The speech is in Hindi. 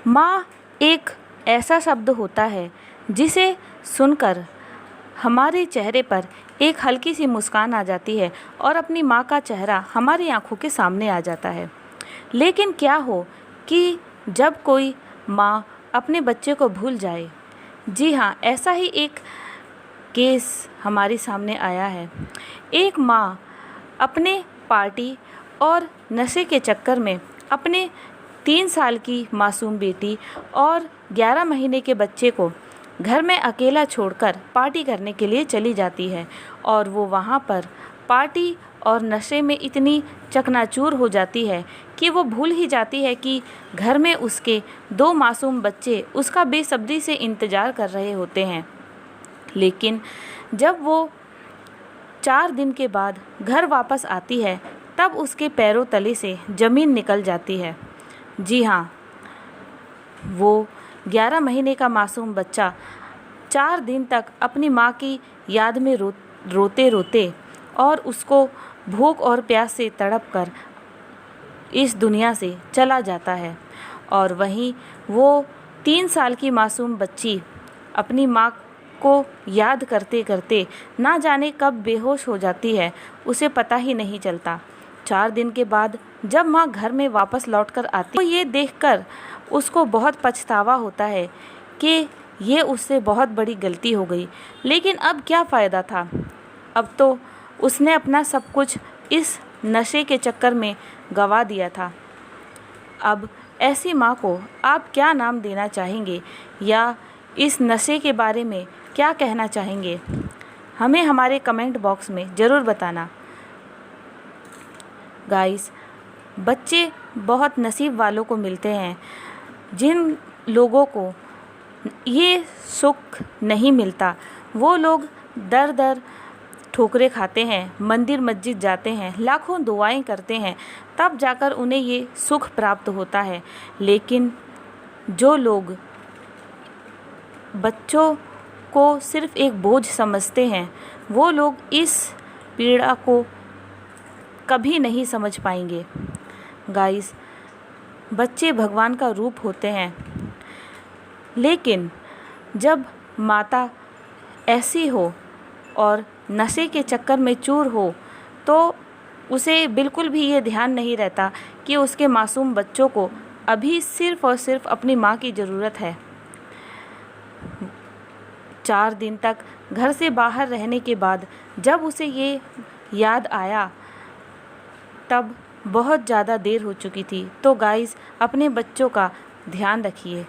माँ एक ऐसा शब्द होता है जिसे सुनकर हमारे चेहरे पर एक हल्की सी मुस्कान आ जाती है और अपनी माँ का चेहरा हमारी आंखों के सामने आ जाता है। लेकिन क्या हो कि जब कोई माँ अपने बच्चे को भूल जाए। जी हाँ, ऐसा ही एक केस हमारे सामने आया है। एक माँ अपने पार्टी और नशे के चक्कर में अपने 3 साल की मासूम बेटी और 11 महीने के बच्चे को घर में अकेला छोड़कर पार्टी करने के लिए चली जाती है और वो वहाँ पर पार्टी और नशे में इतनी चकनाचूर हो जाती है कि वो भूल ही जाती है कि घर में उसके 2 मासूम बच्चे उसका बेसब्री से इंतज़ार कर रहे होते हैं। लेकिन जब वो 4 दिन के बाद घर वापस आती है तब उसके पैरों तले से ज़मीन निकल जाती है। जी हाँ, वो 11 महीने का मासूम बच्चा 4 दिन तक अपनी माँ की याद में रोते रोते और उसको भूख और प्यास से तड़प कर इस दुनिया से चला जाता है। और वहीं वो 3 साल की मासूम बच्ची अपनी माँ को याद करते करते ना जाने कब बेहोश हो जाती है, उसे पता ही नहीं चलता। 4 दिन के बाद जब माँ घर में वापस लौटकर आती तो ये देखकर उसको बहुत पछतावा होता है कि ये उससे बहुत बड़ी गलती हो गई। लेकिन अब क्या फ़ायदा था, अब तो उसने अपना सब कुछ इस नशे के चक्कर में गंवा दिया था। अब ऐसी माँ को आप क्या नाम देना चाहेंगे या इस नशे के बारे में क्या कहना चाहेंगे, हमें हमारे कमेंट बॉक्स में ज़रूर बताना। गाइस, बच्चे बहुत नसीब वालों को मिलते हैं जिन लोगों को ये सुख नहीं मिलता। वो लोग दर दर ठोकरें खाते हैं, मंदिर मस्जिद जाते हैं, लाखों दुआएं करते हैं, तब जाकर उन्हें ये सुख प्राप्त होता है। लेकिन जो लोग बच्चों को सिर्फ़ एक बोझ समझते हैं, वो लोग इस पीड़ा को कभी नहीं समझ पाएंगे। गाइस, बच्चे भगवान का रूप होते हैं, लेकिन जब माता ऐसी हो और नशे के चक्कर में चूर हो तो उसे बिल्कुल भी ये ध्यान नहीं रहता कि उसके मासूम बच्चों को अभी सिर्फ़ और सिर्फ अपनी माँ की ज़रूरत है। 4 दिन तक घर से बाहर रहने के बाद जब उसे ये याद आया तब बहुत ज़्यादा देर हो चुकी थी। तो गाइस, अपने बच्चों का ध्यान रखिए।